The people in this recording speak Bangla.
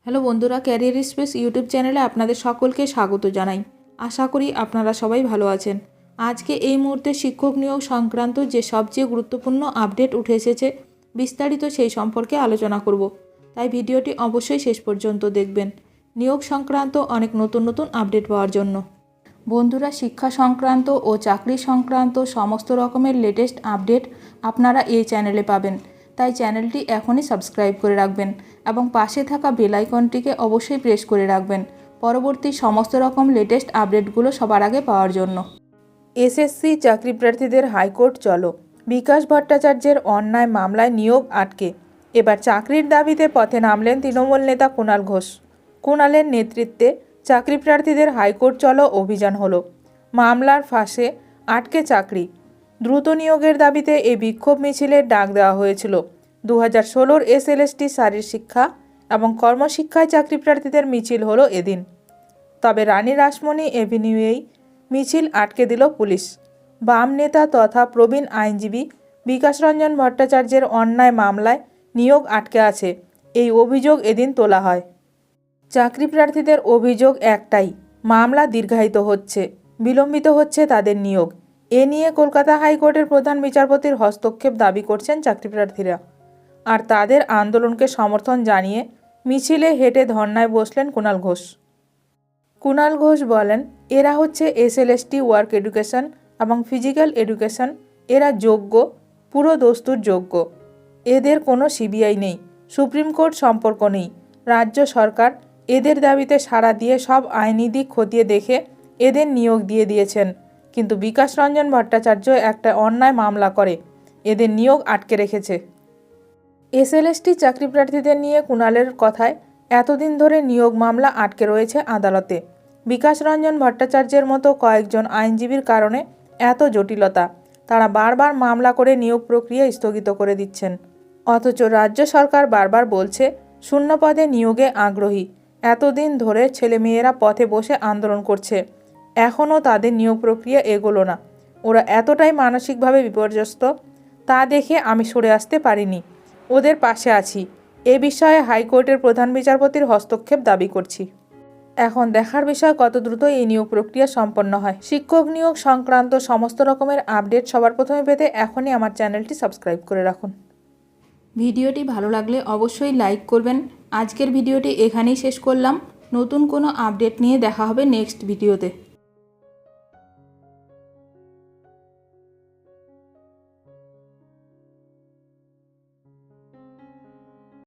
হ্যালো বন্ধুরা, ক্যারিয়ার স্পেস ইউটিউব চ্যানেলে আপনাদের সকলকে স্বাগত জানাই। আশা করি আপনারা সবাই ভালো আছেন। আজকে এই মুহূর্তে শিক্ষক নিয়োগ সংক্রান্ত যে সবচেয়ে গুরুত্বপূর্ণ আপডেট উঠে এসেছে, বিস্তারিত সেই সম্পর্কে আলোচনা করব। তাই ভিডিওটি অবশ্যই শেষ পর্যন্ত দেখবেন নিয়োগ সংক্রান্ত অনেক নতুন নতুন আপডেট পাওয়ার জন্য। বন্ধুরা, শিক্ষা সংক্রান্ত ও চাকরি সংক্রান্ত সমস্ত রকমের লেটেস্ট আপডেট আপনারা এই চ্যানেলে পাবেন। তাই চ্যানেলটি এখনই সাবস্ক্রাইব করে রাখবেন এবং পাশে থাকা বেল আইকনটিকে অবশ্যই প্রেস করে রাখবেন পরবর্তী সমস্ত রকম লেটেস্ট আপডেটগুলো সবার আগে পাওয়ার জন্য। এসএসসি চাকরি প্রার্থীদের হাইকোর্ট চলো, বিকাশ ভট্টাচার্যের অন্যায় মামলায় নিয়োগ আটকে। এবার চাকরির দাবিতে পথে নামলেন তৃণমূল নেতা কুণাল ঘোষ। কুণালের নেতৃত্বে চাকরি প্রার্থীদের হাইকোর্ট চলো অভিযান হলো। মামলার ফাঁসে আটকে চাকরি। দ্রুত নিয়োগের দাবিতে এই বিক্ষোভ মিছিলের ডাক দেওয়া হয়েছিল। 2016 এসএলএসটি শারীর শিক্ষা এবং কর্মশিক্ষায় চাকরি প্রার্থীদের মিছিল হলো এদিন। তবে রানী রাসমণি এভিনিউয়েই মিছিল আটকে দিল পুলিশ। বাম নেতা তথা প্রবীণ আইনজীবী বিকাশ রঞ্জন ভট্টাচার্যের অন্যায় মামলায় নিয়োগ আটকে আছে, এই অভিযোগ এদিন তোলা হয়। চাকরি প্রার্থীদের অভিযোগ একটাই, মামলা দীর্ঘায়িত হচ্ছে, বিলম্বিত হচ্ছে তাদের নিয়োগ। এ নিয়ে কলকাতা হাইকোর্টের প্রধান বিচারপতির হস্তক্ষেপ দাবি করছেন চাকরি প্রার্থীরা। আর তাদের আন্দোলনকে সমর্থন জানিয়ে মিছিলে হেঁটে ধর্নায় বসলেন কুণাল ঘোষ। কুণাল ঘোষ বলেন, এরা হচ্ছে এসএলএসটি ওয়ার্ক এডুকেশন এবং ফিজিক্যাল এডুকেশন, এরা যোগ্য, পুরো দস্তুর যোগ্য। এদের কোনো সিবিআই নেই, সুপ্রিম কোর্ট সম্পর্ক নেই। রাজ্য সরকার এদের দাবিতে সাড়া দিয়ে সব আইনি দিক খতিয়ে দেখে এদের নিয়োগ দিয়ে দিয়েছেন, কিন্তু বিকাশ রঞ্জন ভট্টাচার্য একটা অন্যায় মামলা করে এদের নিয়োগ আটকে রেখেছে। এসএলএসটি চাকরি প্রার্থীদের নিয়ে কুণালের কথায় এতদিন ধরে নিয়োগ মামলা আটকে রয়েছে আদালতে। বিকাশ রঞ্জন ভট্টাচার্যের মতো কয়েকজন আইনজীবীর কারণে এত জটিলতা, তারা বারবার মামলা করে নিয়োগ প্রক্রিয়া স্থগিত করে দিচ্ছেন। অথচ রাজ্য সরকার বারবার বলছে শূন্য পদে নিয়োগে আগ্রহী। এতদিন ধরে ছেলেমেয়েরা পথে বসে আন্দোলন করছে, এখনও তাদের নিয়োগ প্রক্রিয়া এগোলো না। ওরা এতটাই মানসিকভাবে বিপর্যস্ত, তা দেখে আমি সরে আসতে পারিনি, ওদের পাশে আছি। এ বিষয়ে হাইকোর্টের প্রধান বিচারপতির হস্তক্ষেপ দাবি করছি। এখন দেখার বিষয় কত দ্রুত এই নিয়োগ প্রক্রিয়া সম্পন্ন হয়। শিক্ষক নিয়োগ সংক্রান্ত সমস্ত রকমের আপডেট সবার প্রথমে পেতে এখনই আমার চ্যানেলটি সাবস্ক্রাইব করে রাখুন। ভিডিওটি ভালো লাগলে অবশ্যই লাইক করবেন। আজকের ভিডিওটি এখানেই শেষ করলাম। নতুন কোনো আপডেট নিয়ে দেখা হবে নেক্সট ভিডিওতে।